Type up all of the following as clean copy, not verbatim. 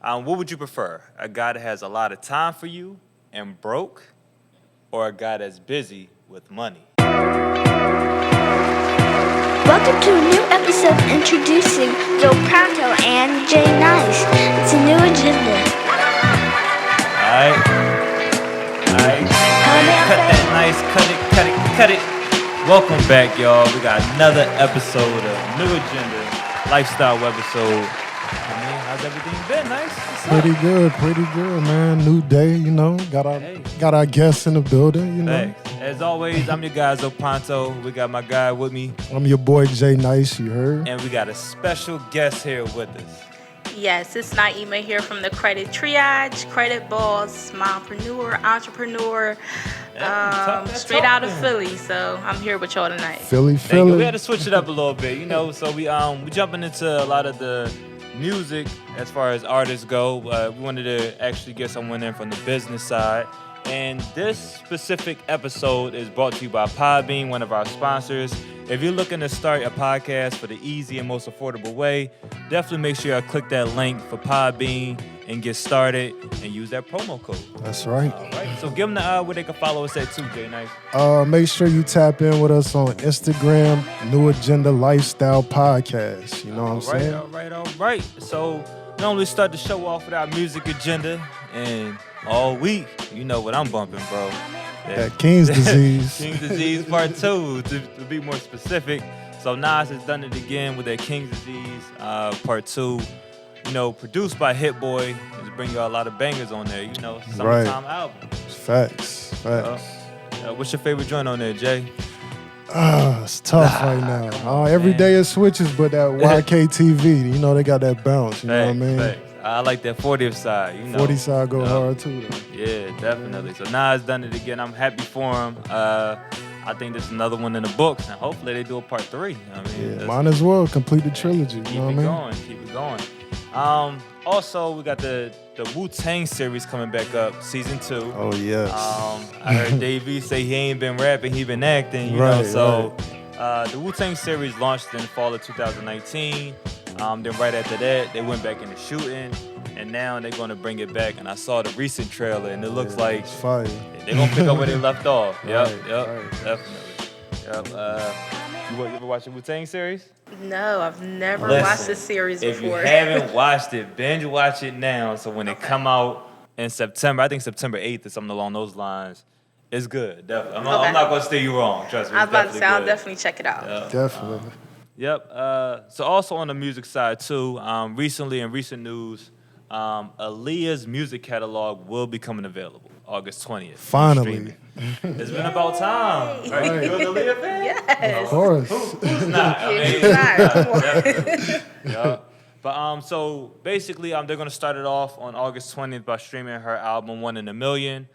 What would you prefer? A guy that has a lot of time for you and broke, or a guy that's busy with money? Welcome to a new episode introducing PRONTO and Jay Nice. It's a new agenda. Alright. Cut that nice, cut it. Welcome back, y'all. We got another episode of New Agenda, lifestyle episode. How's everything been? Nice? Pretty good, man. New day, you know. Got our guests in the building, you know. Thanks. As always, I'm your guy, Pronto. We got my guy with me. I'm your boy, Jay Nice, you heard. And we got a special guest here with us. Yes, it's NAEEMAH here from the Credit Triage, Credit Boss, Mompreneur, Entrepreneur, straight out of Philly. So I'm here with y'all tonight. Philly. We had to switch it up a little bit, you know. So we jumping into a lot of the music as far as artists go. We wanted to actually get someone in from the business side. And this specific episode is brought to you by Podbean, one of our sponsors. If you're looking to start a podcast for the easy and most affordable way, definitely make sure you click that link for Podbean and get started and use that promo code. That's right. All right. So give them the where they can follow us at too, Jay Nice. Make sure you tap in with us on Instagram, New Agenda Lifestyle Podcast. You know what I'm saying? All right. So normally start the show off with our music agenda, and all week, you know what I'm bumping, bro. That King's Disease. King's Disease Part 2, to be more specific. So Nas has done it again with that King's Disease Part 2. You know, produced by Hit Boy. Just bring y'all a lot of bangers on there. You know, summertime album. Facts. What's your favorite joint on there, Jay? It's tough right now. Every day it switches, but that YKTV, you know, they got that bounce. You know what I mean? Facts. I like that 40th side, you know. 40 side go hard too, though. Yeah, definitely. So Nas done it again. I'm happy for him. I think there's another one in the books, and hopefully they do a part 3. You know what I mean? Might as well complete the trilogy. Keep you know what I mean? Keep it going. Also, we got the Wu-Tang series coming back up, season 2. Oh yes. I heard Dave E say he ain't been rapping, he been acting. You know, so the Wu-Tang series launched in the fall of 2019. Then right after that, they went back into shooting, and now they're going to bring it back. And I saw the recent trailer, and it looks like it's fire. They're going to pick up where they left off. Yep, Right. Definitely. Yep. You ever watch the Wu-Tang series? No, I've never watched this series if before. If you haven't watched it, binge watch it now. So when it come out in September, I think September 8th or something along those lines, it's good. Definitely. I'm not going to steer you wrong. Trust me. I was about to say, I'll definitely check it out. Yep. Definitely. Yep. So also on the music side too, recently in recent news, Aaliyah's music catalog will be coming available August 20th. Finally. It's been about time. Are you an Aaliyah fan? Yes. Of course. Who's not? Yeah. But so basically, they're gonna start it off on August 20th by streaming her album One in a Million.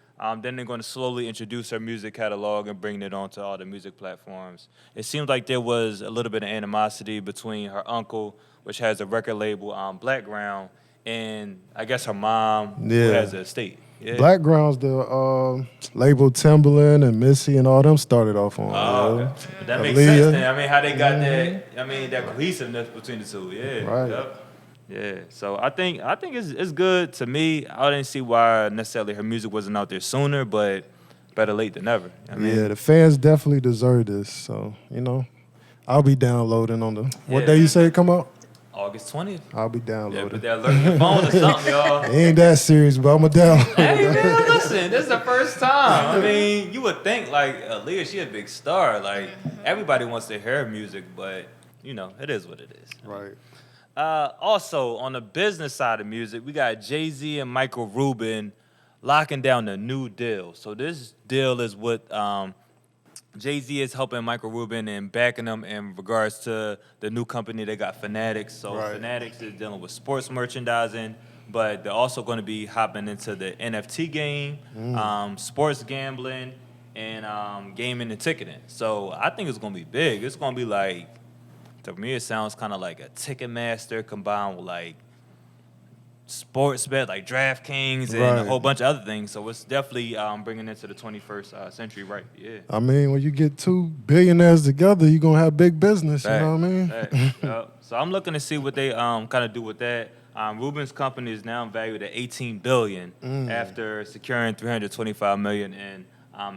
Then they're going to slowly introduce her music catalog and bring it onto all the music platforms. It seems like there was a little bit of animosity between her uncle, which has a record label, Blackground, and I guess her mom, who has an estate. Yeah. Blackground's the label Timberland and Missy and all them started off on. Okay. But that makes sense then. I mean, how they got that cohesiveness between the two. Yeah. Right. Yep. Yeah, so I think it's good to me. I didn't see why necessarily her music wasn't out there sooner, but better late than never. The fans definitely deserve this. So, you know, I'll be downloading on what day you say it come out? August 20th. I'll be Yeah, downloading. put that alert on your phone or something, y'all. It ain't that serious, but I'm going to download Hey, it. man, listen, this is the first time. I mean, you would think, like, Aaliyah, she a big star. Like, everybody wants to hear her music, but, you know, it is what it is. Right. Also, on the business side of music, we got Jay-Z and Michael Rubin locking down a new deal. So this deal is what Jay-Z is helping Michael Rubin and backing him in regards to the new company they got, Fanatics. So Fanatics is dealing with sports merchandising, but they're also going to be hopping into the NFT game, sports gambling, and gaming and ticketing. So I think it's going to be big. It's going to be like, to me, it sounds kind of like a Ticketmaster combined with like sports bet, like DraftKings and a whole bunch of other things. So it's definitely bringing it to the 21st century, right? Yeah. I mean, when you get two billionaires together, you're going to have big business, you know what I mean? So I'm looking to see what they kind of do with that. Ruben's company is now valued at $18 billion after securing $325 million in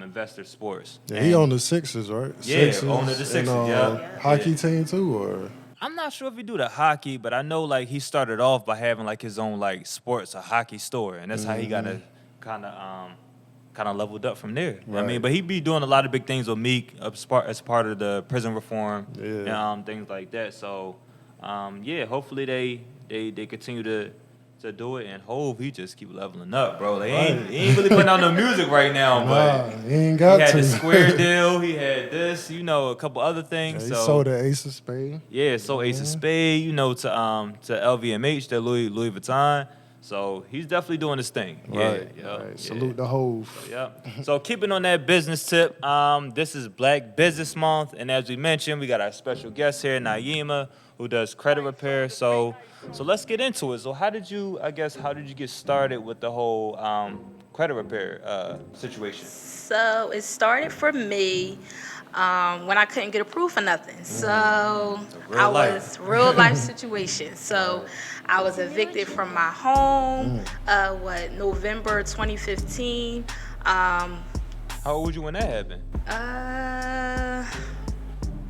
investor sports. Yeah, he on the Sixers, right? Yeah, Sixers, on the Sixers, and, yeah. hockey team too, or? I'm not sure if he do the hockey, but I know like he started off by having like his own like sports or hockey store, and that's how he got to kind of leveled up from there. You know what I mean, but he be doing a lot of big things with Meek as part of the prison reform and things like that. So hopefully they continue to do it, and Hove, he just keep leveling up, bro. He ain't really putting out no music right now, but he ain't got he had to. the Square deal, he had this, a couple other things. Yeah, he sold the Ace of Spades. Yeah, sold Ace of Spades, to LVMH, that Louis Vuitton. So he's definitely doing his thing. Right. Yeah. Salute the Hove. Yep. So keeping on that business tip, this is Black Business Month, and as we mentioned, we got our special guest here, NAEEMAH, who does credit repair. So let's get into it. So how did you get started with the whole credit repair situation? So it started for me when I couldn't get approved for nothing. So real life situation. So I was evicted from my home, November 2015. How old were you when that happened?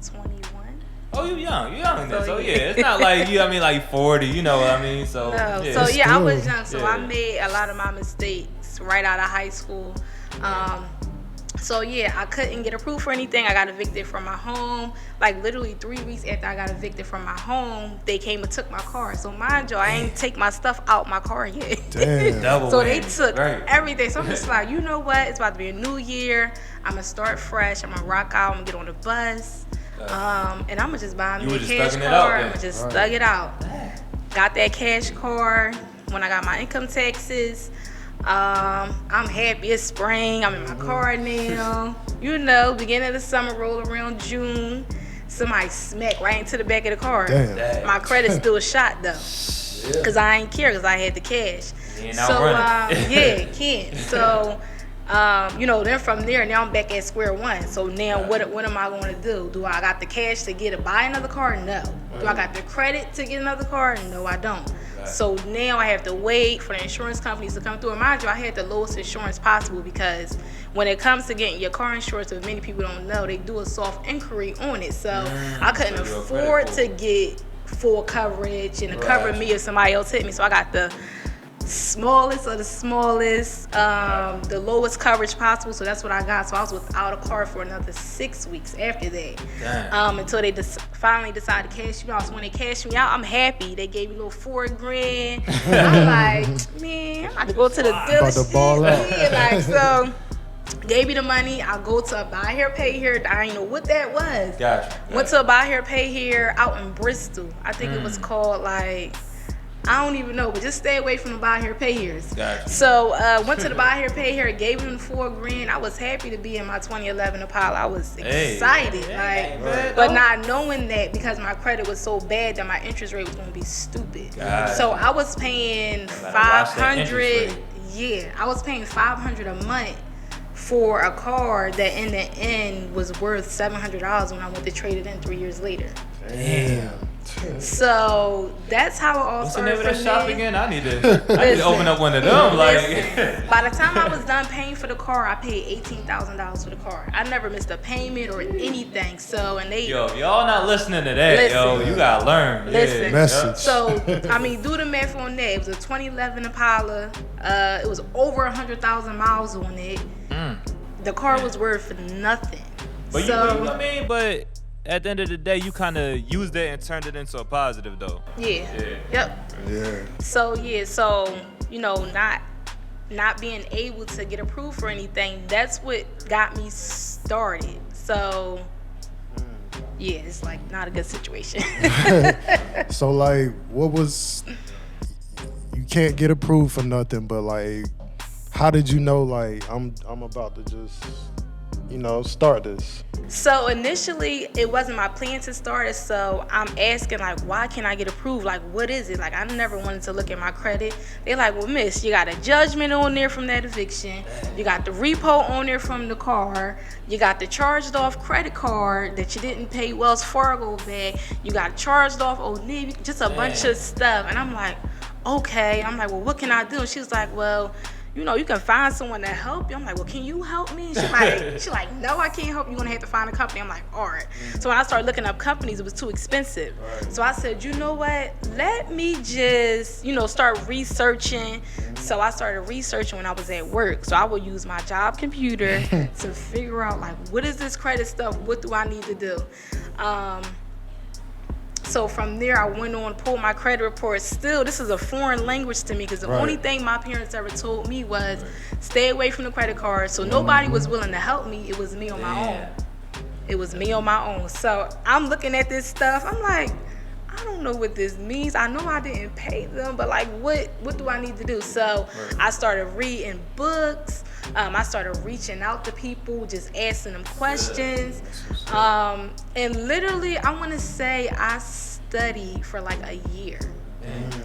21. Oh, you young then. So it's not like you, like 40, you know what I mean? So, no. yeah. I was young, so I made a lot of my mistakes right out of high school. I couldn't get approved for anything. I got evicted from my home. Like literally 3 weeks after I got evicted from my home, they came and took my car. So mind you, I ain't take my stuff out my car yet. Damn. So they took everything. So I'm just like, you know what? It's about to be a new year. I'm gonna start fresh. I'm gonna rock out. I'm gonna get on the bus. And I'm gonna just buy me a cash car. I'm gonna just thug it out. Got that cash car when I got my income taxes. I'm happy it's spring. I'm in my car now. Beginning of the summer, roll around June. Somebody smacked right into the back of the car. Damn. My credit's still shot though, cause I ain't care, cause I had the cash. Can't. So. Then from there, now I'm back at square one. So now what am I going to do? Do I got the cash to buy another car? No. Do I got the credit to get another car? No, I don't. So now I have to wait for the insurance companies to come through. And mind you, I had the lowest insurance possible because when it comes to getting your car insurance, as many people don't know, they do a soft inquiry on it. So I couldn't afford to get full coverage and to cover me if somebody else hit me. So I got the smallest of the smallest, the lowest coverage possible. So that's what I got. So I was without a car for another 6 weeks after that. Until they finally decided to cash me out. So when they cashed me out, I'm happy. They gave me a little $4,000. I'm like, man, I'm about to go to the dealership. About to ball out. So gave me the money. I go to a buy here, pay here. I didn't know what that was. Gotcha. Went to a buy here, pay here out in Bristol. I think it was called I don't even know, but just stay away from the buy here, pay here's. Gotcha. So went to the buy here, pay here, gave him $4,000. I was happy to be in my 2011 Impala. I was excited, but not knowing that because my credit was so bad that my interest rate was going to be stupid. Gotcha. So I was paying $500. Yeah, I was paying $500 a month for a car that in the end was worth $700 when I went to trade it in 3 years later. Damn. So that's how it all started. What's the name of that shop again? I need to open up one of them. By the time I was done paying for the car, I paid $18,000 for the car. I never missed a payment or anything. So y'all not listening to that, you gotta learn. Listen. Message. So do the math on that. It was a 2011 Impala. It was over 100,000 miles on it. The car was worth nothing. But but at the end of the day, you kind of used it and turned it into a positive, though. Yeah. Yep. Yeah. So not being able to get approved for anything, that's what got me started. So it's not a good situation. So what was, you can't get approved for nothing, but how did you know I'm about to just start this? So initially, it wasn't my plan to start it. So I'm asking, why can't I get approved? What is it? I never wanted to look at my credit. They're like, well, miss, you got a judgment on there from that eviction. You got the repo on there from the car. You got the charged off credit card that you didn't pay Wells Fargo back. You got charged off Old Navy, just a bunch of stuff. And I'm like, okay. I'm like, well, what can I do? And she was like, well, you know, you can find someone to help you. I'm like, well, can you help me? She's like, no, I can't help you. You're gonna have to find a company. I'm like, all right. So when I started looking up companies, it was too expensive. So I said, you know what? Let me just, you know, start researching. So I started researching when I was at work. So I would use my job computer to figure out, like, what is this credit stuff? What do I need to do? So from there, I went on, pulled my credit report. Still, this is a foreign language to me because the only thing my parents ever told me was stay away from the credit card. So nobody was willing to help me. It was me on my own. It was me on my own. So I'm looking at this stuff. I'm like, I don't know what this means. I know I didn't pay them, but like, what do I need to do? So I started reading books. I started reaching out to people, just asking them questions. And literally, I want to say I studied for like a year.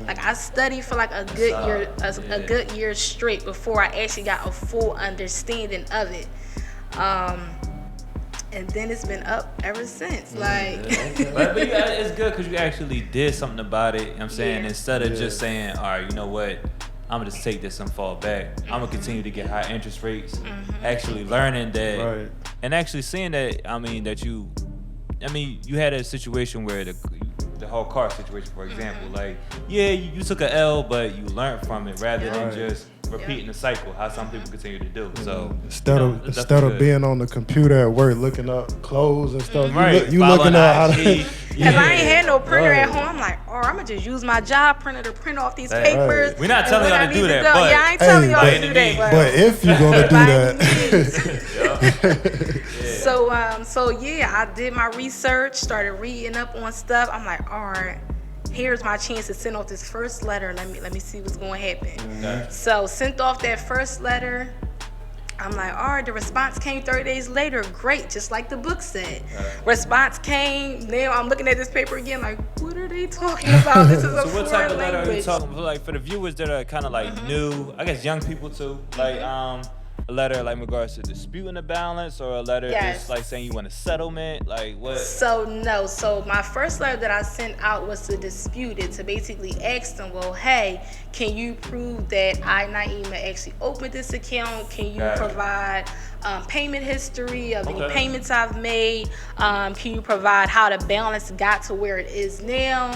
Like I studied for like a good year, a good year straight before I actually got a full understanding of it. And then it's been up ever since. Like, but it's good because you actually did something about it. You know what I'm saying, instead of just saying, all right, you know what, I'm gonna just take this and fall back. I'm gonna continue to get high interest rates. Actually learning that, and actually seeing that. You had a situation where the whole car situation, for example, like, yeah, you took a L, but you learned from it rather than just repeating the cycle, how some people continue to do. So instead of being on the computer at work looking up clothes and stuff, you Following looking at how to. Cause I ain't had no printer at home. I'm like, oh, I'm gonna just use my job printer to print off these papers. We're not telling y'all to do that, but I ain't telling y'all to do that. But if you're gonna do that. So yeah, I did my research, started reading up on stuff. I'm like, all right, here's my chance to send off this first letter. Let me see what's going to happen. So sent off that first letter. I'm like, all right, the response came 30 days later. Great, just like the book said. Response came. Now I'm looking at this paper again, like, what are they talking about? This is a so what type of letter are you talking about? Like, for the viewers that are kind of like new, I guess young people too, like a letter like in regards to disputing the balance, or a letter just like saying you want a settlement, like what? So my first letter that I sent out was to dispute it, to basically ask them, well, hey, can you prove that NAEEMAH actually opened this account? Can you provide payment history of any payments I've made? Can you provide how the balance got to where it is now?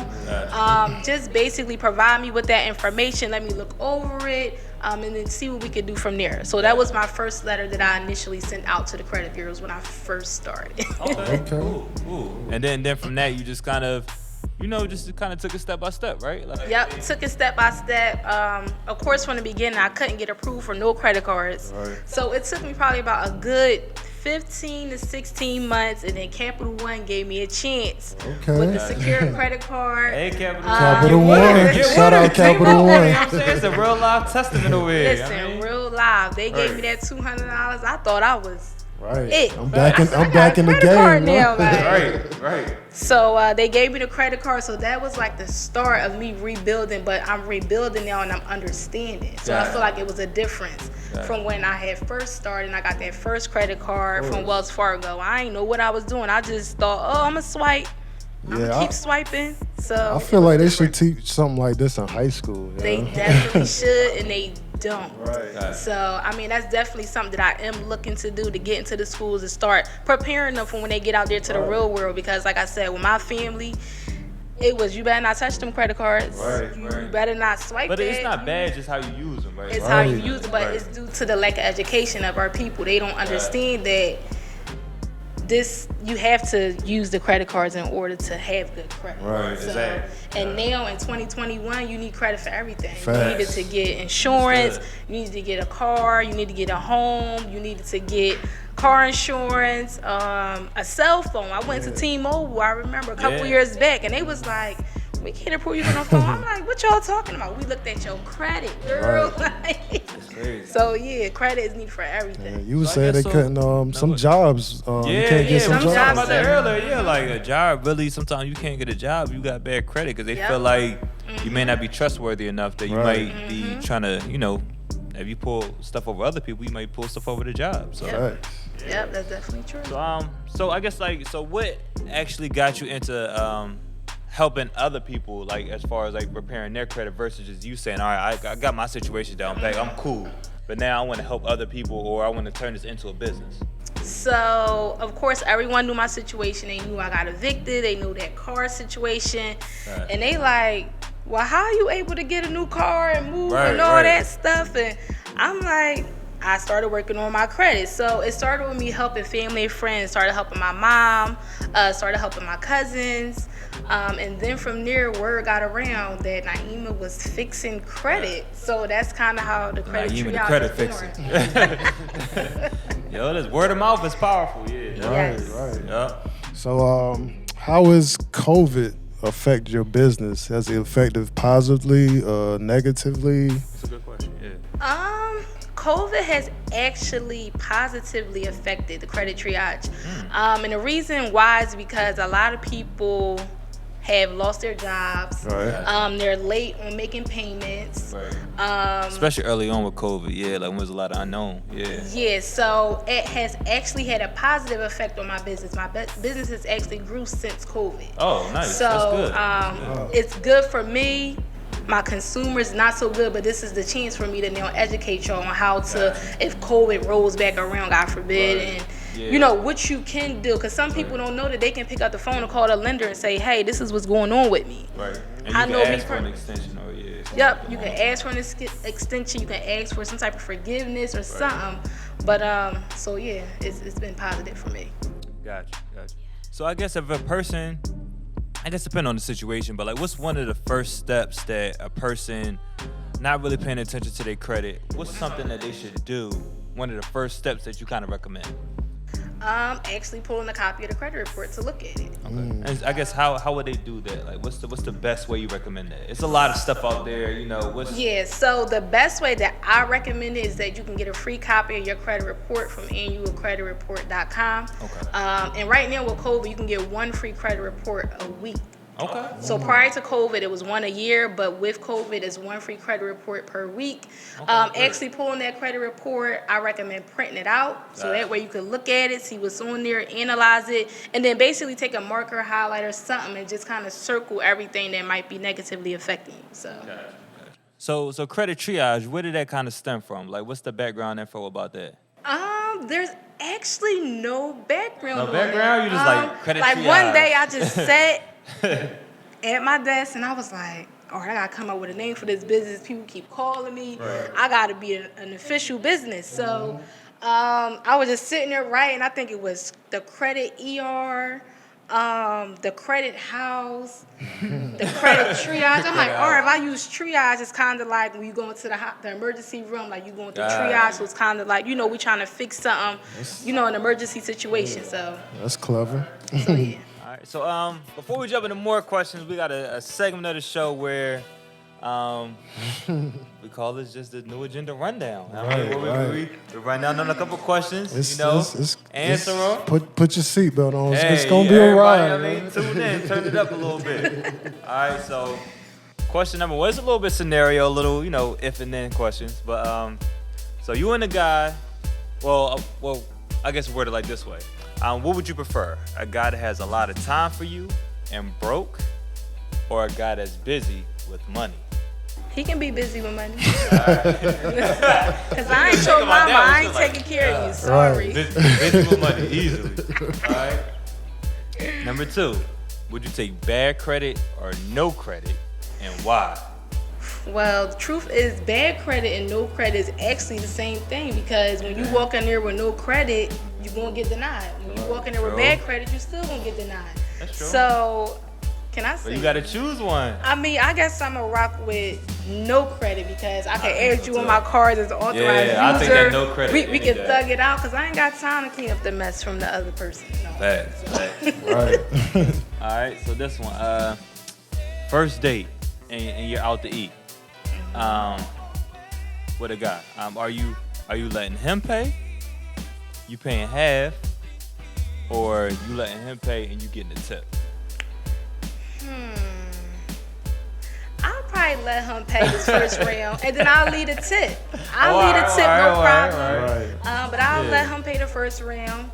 Just basically provide me with that information. Let me look over it. And then see what we could do from there. So that was my first letter that I initially sent out to the credit bureaus when I first started. Cool. And then from that, you just kind of, just kind of took it step by step, right? Like, took it step by step. Of course, from the beginning, I couldn't get approved for no credit cards. So it took me probably about a good 15 to 16 months, and then Capital One gave me a chance with the secure credit card. Hey, Capital One. Shout out Capital One. You know what I'm saying? It's a real live testament over here. Listen, real live. They gave me that $200. I thought I was it. I'm back in the game now, Right. So they gave me the credit card. So that was like the start of me rebuilding. But I'm rebuilding now, and I'm understanding. So I feel like it was a difference from when I had first started and I got that first credit card from Wells Fargo. I ain't know what I was doing. I just thought, I'm going to swipe. I'm going to keep swiping. So I feel like they should teach something like this in high school. They definitely should, and they don't. So, I mean, that's definitely something that I am looking to do, to get into the schools and start preparing them for when they get out there to the real world. Because like I said, with my family, it was, you better not touch them credit cards. You better not swipe But it. it's not bad, just how you use them, right? It's how you use it, but it's due to the lack of education of our people. They don't understand that you have to use the credit cards in order to have good credit. So, and now in 2021, you need credit for everything. You needed to get insurance, you needed to get a car, you need to get a home, you needed to get car insurance, a cell phone. I went to T-Mobile, I remember a couple years back, and they was like, we can't approve you on the phone. I'm like, what y'all talking about? We looked at your credit, girl. So yeah, credit is needed for everything. Yeah, you were saying they couldn't some jobs. You can't get some jobs. We talked about that earlier. Yeah, like a job. Really, sometimes you can't get a job. You got bad credit because they feel like you may not be trustworthy enough that you might be trying to, if you pull stuff over other people, you might pull stuff over the job. So. Yep, that's definitely true. So I guess so what actually got you into helping other people, like as far as like repairing their credit versus just you saying, all right, I got my situation down pat, I'm cool, but now I want to help other people or I want to turn this into a business? So, of course, everyone knew my situation. They knew I got evicted. They knew that car situation. Right. And they like, well, how are you able to get a new car and move Right, and all right. that stuff? And I'm like, I started working on my credit. So it started with me helping family and friends, started helping my mom, started helping my cousins. And then from there, word got around that NAEEMAH was fixing credit. So that's kind of how the credit NAEEMAH, the triage credit was fixer. born. Yo, this word of mouth is powerful, yeah. Yes. Right. Yeah. So, how has COVID affect your business? Has it affected positively, negatively? That's a good question, yeah. COVID has actually positively affected the credit triage. And the reason why is because a lot of people have lost their jobs. Right. They're late on making payments. Right. Especially early on with COVID, yeah, like when there's a lot of unknown, yeah. Yeah, so it has actually had a positive effect on my business. My business has actually grew since COVID. Oh, nice. So That's good. it's good for me. My consumers not so good, but this is the chance for me to now educate y'all on how to, if COVID rolls back around, God forbid, and you know what you can do. Because some people don't know that they can pick up the phone and call the lender and say, "Hey, this is what's going on with me." Right. And you I can know me ask for an extension or Yep, you can ask for an extension. You can ask for some type of forgiveness or something. But so yeah, it's been positive for me. Gotcha. So I guess if a person, I guess depending on the situation, but like what's one of the first steps that a person not really paying attention to their credit, what's something that they should do? One of the first steps that you kind of recommend? Actually pulling a copy of the credit report to look at it. And I guess how would they do that? Like what's the best way you recommend that? It's a lot of stuff out there, you know. Yeah, so the best way that I recommend it is that you can get a free copy of your credit report from annualcreditreport.com. Okay. And right now with COVID, you can get one free credit report a week. Okay. So prior to COVID, it was one a year, but with COVID, it's one free credit report per week. Actually pulling that credit report, I recommend printing it out, so that way you can look at it, see what's on there, analyze it, and then basically take a marker, highlighter, something, and just kind of circle everything that might be negatively affecting you. So credit triage, where did that kind of stem from? Like, what's the background info about that? There's actually no background. No on background? it. You just like credit like triage. One day I just sat at my desk and I was like, all right, I gotta come up with a name for this business. People keep calling me. Right. I gotta be an official business. So I was just sitting there writing. I think it was the credit ER, the credit house, the credit triage. I'm like, all right, if I use triage, it's kind of like when you go into the emergency room, like you going through triage. So it's kind of like, we trying to fix something, an emergency situation. So That's clever. so yeah. All right. So before we jump into more questions, we got a segment of the show where we call this just the new agenda rundown. We run down on a couple questions, answer them. Put your seatbelt on. Hey, it's gonna be a ride. everybody, tune in, turn it up a little bit. All right, so question number one, it's a little bit scenario, a little, if and then questions. But so you and the guy, well, I guess word it like this way. What would you prefer? A guy that has a lot of time for you and broke, or a guy that's busy with money? He can be busy with money. Because I ain't your mama. I ain't taking care of you. Sorry. Busy with money, easily. All right. Number two, would you take bad credit or no credit, and why? Well, the truth is, bad credit and no credit is actually the same thing, because when you walk in there with no credit, you're going to get denied. When you walk in there with bad credit, you're still going to get denied. That's true. So, can I say? But you got to choose one. I mean, I guess I'm going to rock with no credit, because I can add you on my card as an authorized user. I think that no credit. We can thug it out, because I ain't got time to clean up the mess from the other person. No. Facts. Right. All right, so this one, first date, and you're out to eat. With a guy. Are you letting him pay? You paying half, or you letting him pay and you getting a tip? I'll probably let him pay his first round, and then I'll leave a tip. I'll leave a tip, no problem. Right. But I'll let him pay the first round.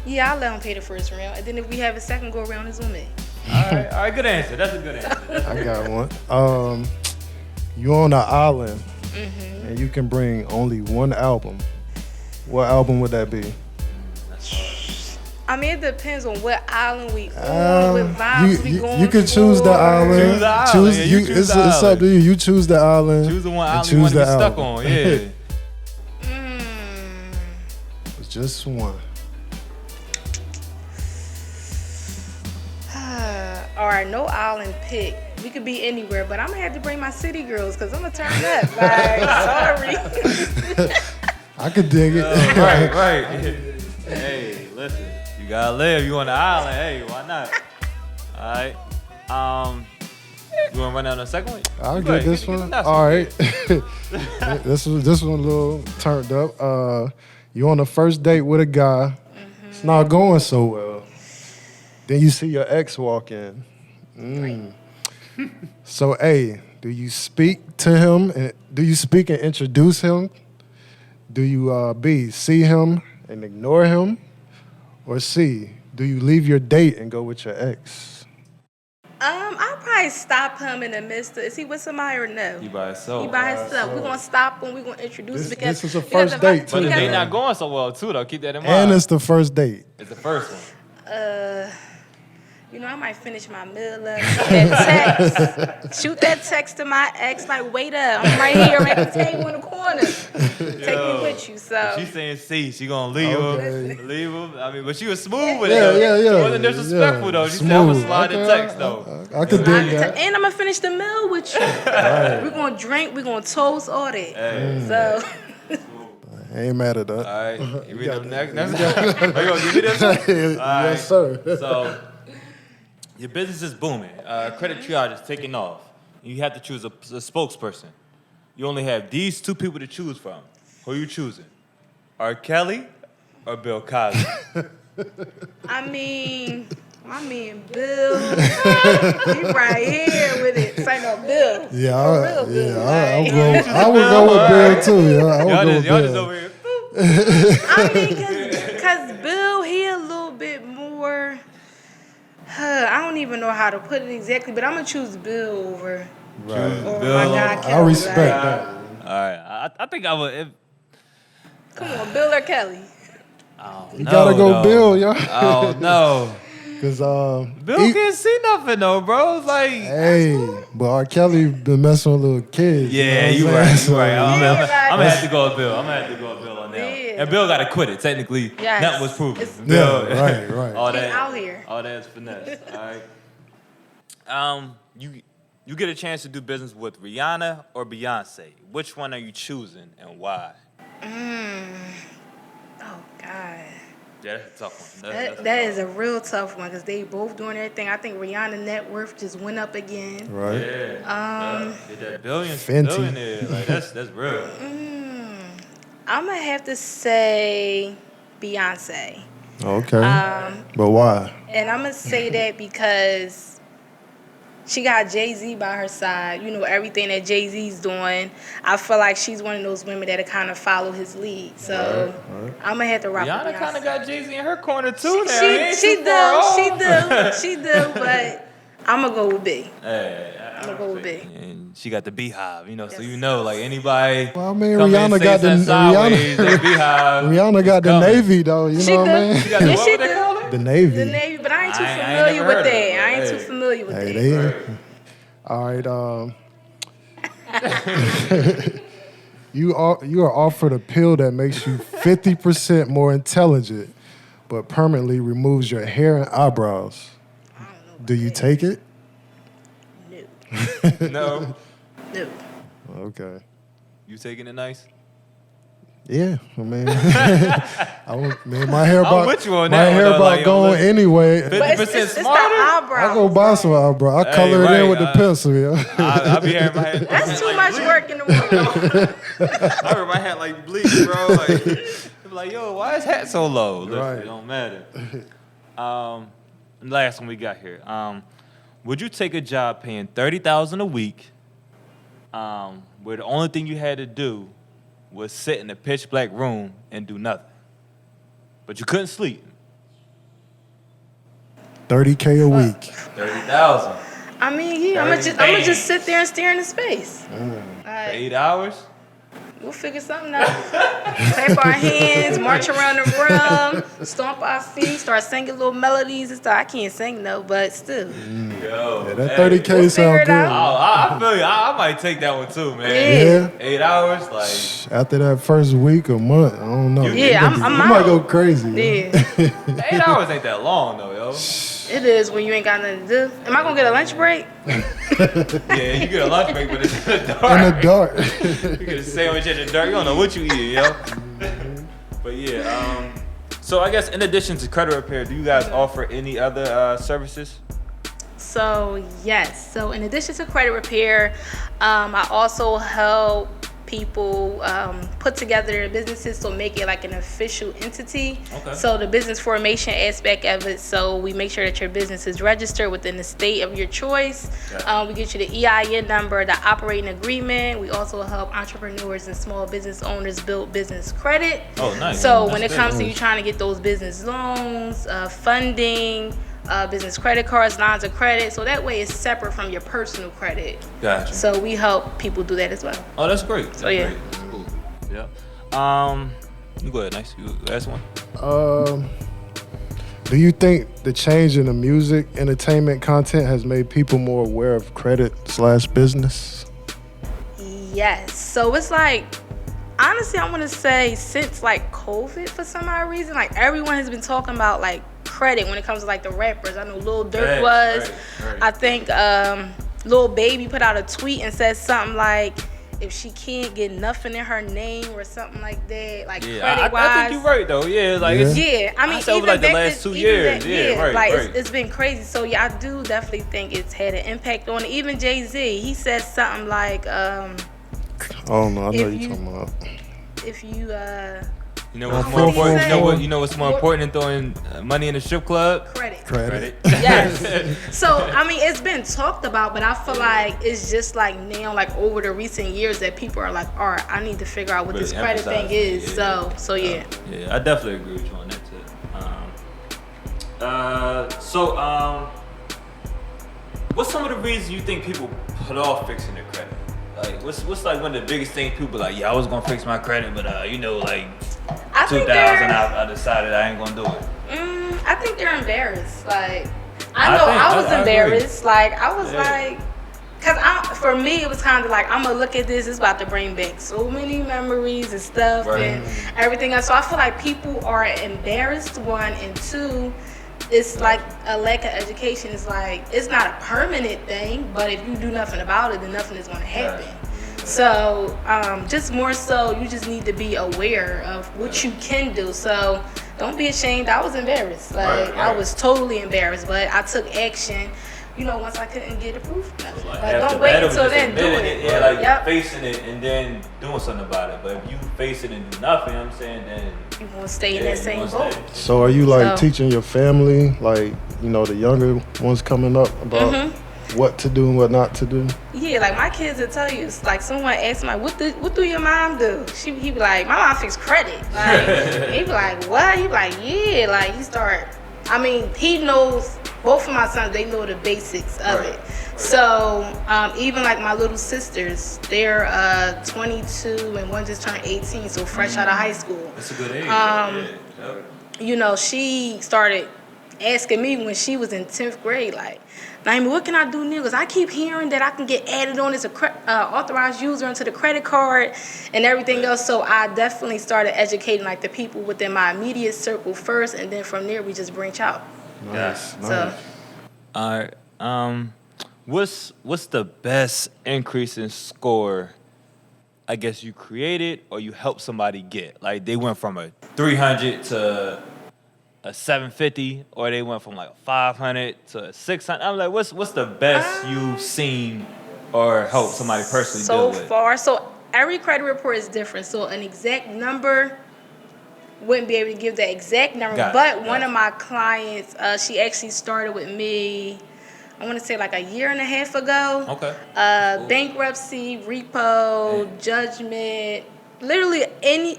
Yeah, I'll let him pay the first round, and then if we have a second go around, it's on me. All right, good answer. That's a good answer. I got one. You on an island, and you can bring only one album. What album would that be? I mean, it depends on what island we on, what vibes we going You can choose the for. island. Choose the island. Yeah, you choose it's the up island. to you. You choose the island. Choose the one and island you want to be stuck album. on. Yeah. It's just one. All right, no island pick. We could be anywhere, but I'm gonna have to bring my city girls because I'm gonna turn up. Like, sorry. I could dig it. Right. Hey, listen. You gotta live. You on the island. Hey, why not? All right. You wanna run down the second one? I'll Go get ahead, this get the one. next All right. this one a little turned up. You on the first date with a guy. It's not going so well. Then you see your ex walk in. So A, do you speak to him? And do you speak and introduce him? Do you B, see him and ignore him? Or C, do you leave your date and go with your ex? I'll probably stop him in the midst of, is he with somebody or no? He by himself. He by himself. We're gonna stop him. We're gonna introduce him because this is a because first if I- date, too. But the because date if- not going so well too though. Keep that in mind. And it's the first date. It's the first one. You know, I might finish my meal up. Shoot that text. Shoot that text to my ex. Like, wait up. I'm right here. I'm at the table in the corner. Take me with you. So She's saying C. She gonna leave Okay. him. Leave him. I mean, but she was smooth with Yeah, it. though. yeah. She wasn't disrespectful though. She said I'm gonna Smooth. slide the Okay, text though. I could dig that. and I'm gonna finish the meal with you. We're gonna drink. We're gonna toast all that. So I ain't mad at that. All right. You read them next? Are you gonna give me this one? Yes, sir. So your business is booming. Credit Triage is taking off. You have to choose a spokesperson. You only have these two people to choose from. Who are you choosing? R. Kelly or Bill Cosby? I mean, my man Bill, he right here with it. Say no Bill. Yeah, For real, Bill. Like, I would go with Bill too. Yeah, I would Y'all go with just Bill. over here. I mean, cause Bill, he a little bit more. I don't even know how to put it exactly, but I'm gonna choose Bill over my guy Kelly. I respect like, that. All right. I think I would. Come on, Bill or Kelly? You gotta go Bill, yo. Oh no. Cause Bill can't see nothing though, bro. It's like. hey, but R. Kelly been messing with little kids. Yeah, you you know what right. I'm You saying? right. I'm Yeah, gonna have to go with Bill. I'm gonna have to go with Bill on that. one. Yeah. And Bill got to quit it. Technically, Yes. that was proven. It's- Bill, Yeah, right. All He's that out here. All that's finesse. All right. You get a chance to do business with Rihanna or Beyonce. Which one are you choosing and why? Oh God. Yeah, that's a tough one. That is a real tough one because they both doing everything. I think Rihanna's net worth just went up again. Right. Get that Fenty. billionaire. Like that's real. I'm gonna have to say Beyonce. Okay. But why? And I'm gonna say that because she got Jay-Z by her side. You know, everything that Jay-Z's doing. I feel like she's one of those women that'll kind of follow his lead. So I'm gonna have to rock with Rihanna Beyonce. kind of got Jay-Z in her corner too. Now. He She ain't too far off. she do, but I'm gonna go with B. Hey, I'm gonna go with B. and she got the beehive, you know, so Yes. you know, like anybody. Well, I mean, come in Rihanna and got say the something sideways, that beehive. Rihanna got the coming. Navy though. You know what I mean? She got the Yeah, what she would they do. call it? The Navy. The Navy, but I ain't too I ain't familiar never with heard of that. it, I ain't but too hey. familiar with Hey, that. all right. You are offered a pill that makes you 50% more intelligent, but permanently removes your hair and eyebrows. Do you take it? No. No, No. Okay. you taking it nice? Yeah, I mean, my hair about with you on my that one, hair though, about like, yo, going listen. anyway. 50% But it's the smarter? eyebrows. I go buy some eyebrow. I Hey, color it right, in with the pencil. Yeah. I be hearing my head. That's too much work in the morning. I heard my hat like bleach, bro. Like, I'm like, yo, why is hat so low? Listen, Right. It don't matter. Last one we got here. Would you take a job paying $30,000 a week, where the only thing you had to do was sit in a pitch black room and do nothing, but you couldn't sleep? $30K a week. 30,000 I mean, yeah, I'm gonna just sit there and stare into space. for 8 hours. We'll figure something out. Clap our hands, march around the room, stomp our feet, start singing little melodies and stuff. I can't sing though, but still. Yo, Yeah, that hey. 30K We'll figure sound it good. out. I feel you. I might take that one too, man. Yeah. 8 hours, like After that first week or month, I don't know. Yeah, I'm You might out. go crazy. Yeah, 8 hours ain't that long though, yo. it is when you ain't got nothing to do. Am I gonna get a lunch break? Yeah, you get a lunch break, but it's in the dark. In the dark. You get a sandwich in the dark. You don't know what you eat, yo. But yeah, so I guess in addition to credit repair, do you guys offer any other services? So yes. So in addition to credit repair, I also help people put together their businesses, so make it like an official entity. Okay. So the business formation aspect of it, so we make sure that your business is registered within the state of your choice. Okay. We get you the EIN number, the operating agreement. We also help entrepreneurs and small business owners build business credit. Oh, nice. So That's when it good. comes to you trying to get those business loans, funding, business credit cards, lines of credit, so that way it's separate from your personal credit. Gotcha. So we help people do that as well. Oh, that's great. That's yeah. great. That's cool. Yeah. You go ahead. Nice. You ask one. Do you think the change in the music entertainment content has made people more aware of credit/business? Yes. So it's like, honestly, I want to say since like COVID, for some odd reason, like everyone has been talking about like credit when it comes to like the rappers. I know Lil Durk was. Right. I think Lil Baby put out a tweet and said something like, if she can't get nothing in her name or something like that, like Yeah, credit I wise. think you're right though. Yeah, like Yeah. it's Yeah, I mean, I said over, even like, the back last to- 2 even years. back- Yeah, right, like right. It's been crazy. So yeah, I do definitely think it's had an impact on it. Even Jay-Z, he said something like, Oh no, I know If you're you- talking about. if you you know what's What more did he important. say? You know what's more important than throwing money in a strip club? credit. Credit. Yes. So I mean, it's been talked about, but I feel like it's just like now, like over the recent years, that people are like, all right, I need to figure out what Really this credit thing emphasize it, is. yeah. So yeah. Yeah, I definitely agree with you on that too. What's some of the reasons you think people put off fixing their credit? Like, what's like one of the biggest things people like? Yeah, I was gonna fix my credit, but like I think 2000, I decided I ain't gonna do it. I think they're embarrassed. Like, I I know think- I was I agree. embarrassed. Like, I was Yeah. like, for me, it was kind of like, I'm gonna look at this. It's about to bring back so many memories and stuff Right. and everything else. So I feel like people are embarrassed, one, and two, it's like a lack of education. It's like, it's not a permanent thing, but if you do nothing about it, then nothing is gonna happen. So just more so, you just need to be aware of what you can do. So don't be ashamed. I was embarrassed. Like, Right. I was totally embarrassed, but I took action. You know, once I couldn't get approved. Like, After don't wait that, it was until just then. Do admitting it. Yeah, like Yep. facing it and then doing something about it. But if you face it and do nothing, you know what I'm saying, then You want to stay in yeah, that you same gonna boat. stay. So are you like So- teaching your family, like, you know, the younger ones coming up about what to do and what not to do? Yeah, like my kids will tell you. It's like someone asks me, like, what do your mom do? He be like, my mom fix credit. Like, he be like, what? He be like, yeah. Like, he knows. Both of my sons, they know the basics of Right. it. So even like my little sisters, they're 22 and one just turned 18, so fresh out of high school. That's a good age. You know, she started asking me when she was in 10th grade, like, Naeemah, what can I do now? Because I keep hearing that I can get added on as a authorized user into the credit card and everything else. So I definitely started educating like the people within my immediate circle first, and then from there we just branch out. Nice, nice. So All right. What's the best increase in score? I guess you created or you helped somebody get. Like they went from a 300 to a 750, or they went from like a 500 to a 600. I'm like, what's the best you've seen or helped somebody personally deal with? So far, so every credit report is different. So an exact number, wouldn't be able to give the exact number. Got it, But got one it. of my clients, she actually started with me, I want to say like a year and a half ago. Okay. Bankruptcy, repo, judgment, literally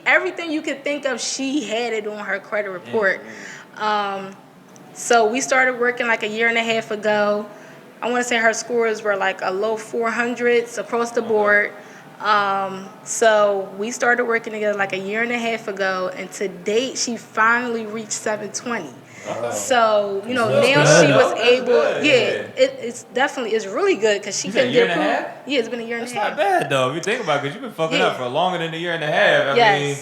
everything you could think of, she had it on her credit report. So we started working like a year and a half ago. I want to say her scores were like a low 400s across the board. So we started working together like a year and a half ago, and to date, she finally reached 720. So, you know, now she was able, it's really good because she couldn't get approved. Yeah, it's been a year and a half. That's not bad though, if you think about it, because you've been fucking up for longer than a year and a half. I mean.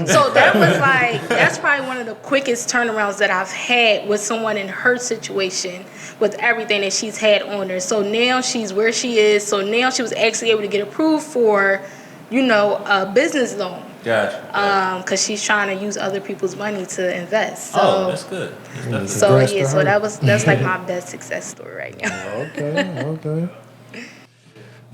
So that was like, that's probably one of the quickest turnarounds that I've had with someone in her situation with everything that she's had on her. So now she's where she is. So now she was actually able to get approved for, you know, a business loan. Gotcha. Because she's trying to use other people's money to invest. So, that's good. So yeah, so that's like my best success story right now.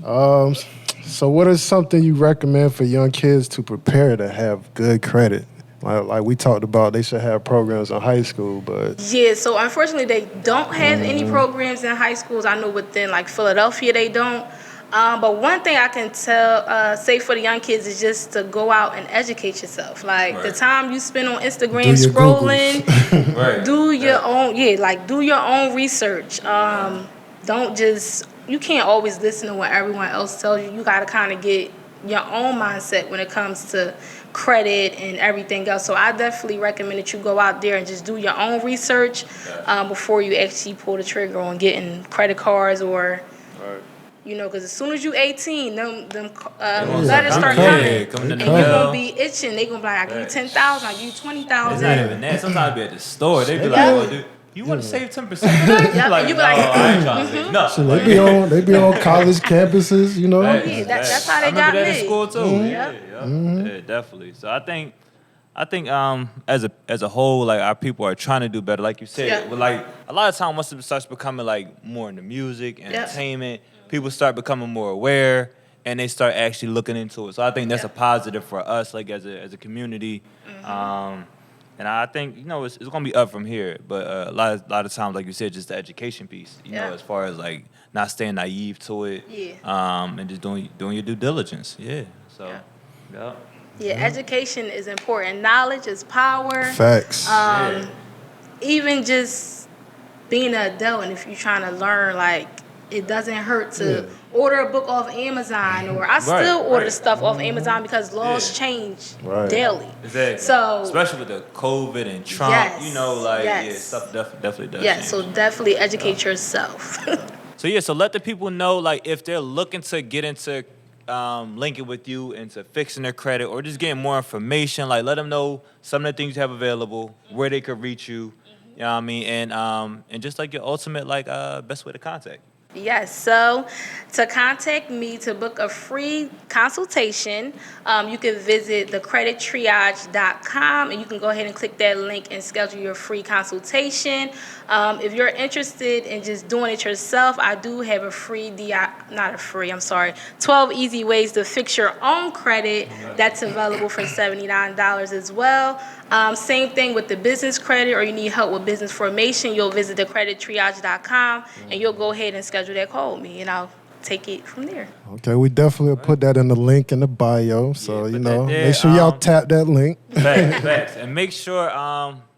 Okay. So what is something you recommend for young kids to prepare to have good credit? Like we talked about, they should have programs in high school, but yeah. So unfortunately, they don't have any programs in high schools. I know within like Philadelphia, they don't. But one thing I can say for the young kids is just to go out and educate yourself. Like the time you spend on Instagram scrolling, do your own, do your own research. Don't just, you can't always listen to what everyone else tells you. You got to kind of get your own mindset when it comes to credit and everything else. So I definitely recommend that you go out there and just do your own research before you actually pull the trigger on getting credit cards or. You know, because as soon as you 18, them letters start coming, and you're going to be itching. They're going to be like, I give you 10,000, I give you 20,000. It's not even that. Sometimes be at the store. They be like, oh, dude, you want to save 10% of that? Yeah, like, you be like, I ain't trying to save nothing. So they be on college campuses, you know. Yeah, that's how they got me. I remember that in school too. Yeah, definitely. So I think as a whole, like our people are trying to do better. Like you said, but like a lot of time once it starts becoming like more into music, entertainment, people start becoming more aware and they start actually looking into it. So I think that's a positive for us, like as a community. And I think, you know, it's gonna be up from here. But a lot of times, like you said, just the education piece, you know, as far as like not staying naive to it, and just doing your due diligence. Education is important. Knowledge is power. Facts. Even just being an adult, and if you're trying to learn, like, it doesn't hurt to order a book off Amazon, or I still order stuff off Amazon because laws change daily. Exactly. So especially with the COVID and Trump, you know, like stuff definitely does. Yes, so definitely educate yourself. So let the people know, like, if they're looking to get into linking with you into fixing their credit or just getting more information, like let them know some of the things you have available, where they could reach you. You know what I mean? And just like your ultimate best way to contact. Yes, so to contact me to book a free consultation, you can visit thecredittriage.com and you can go ahead and click that link and schedule your free consultation. If you're interested in just doing it yourself, I do have a 12 easy ways to fix your own credit that's available for $79 as well. Same thing with the business credit, or you need help with business formation, you'll visit thecredittriage.com and you'll go ahead and schedule that call with me, and I'll take it from there. Okay, we definitely will put that in the link in the bio, so you know, make sure y'all tap that link. Facts. And make sure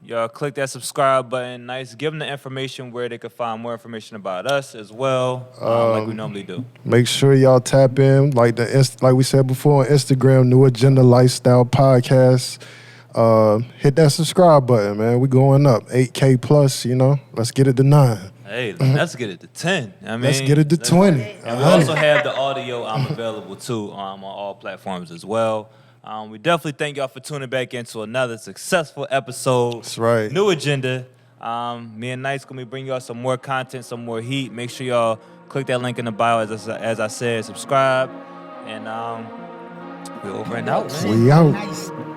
y'all click that subscribe button. Give them the information where they can find more information about us as well, like we normally do. Make sure y'all tap in, like we said before on Instagram, New Agenda Lifestyle Podcast. Hit that subscribe button, man. We going up 8K plus, you know. Let's get it to 9. Hey, let's get it to 10. I mean, let's get it to 20. And we also have the audio available too on all platforms as well. We definitely thank y'all for tuning back into another successful episode. That's right. New Agenda. Me and Nice gonna be bringing y'all some more content, some more heat. Make sure y'all click that link in the bio, as I said, subscribe, and we're over and out. Man. We out.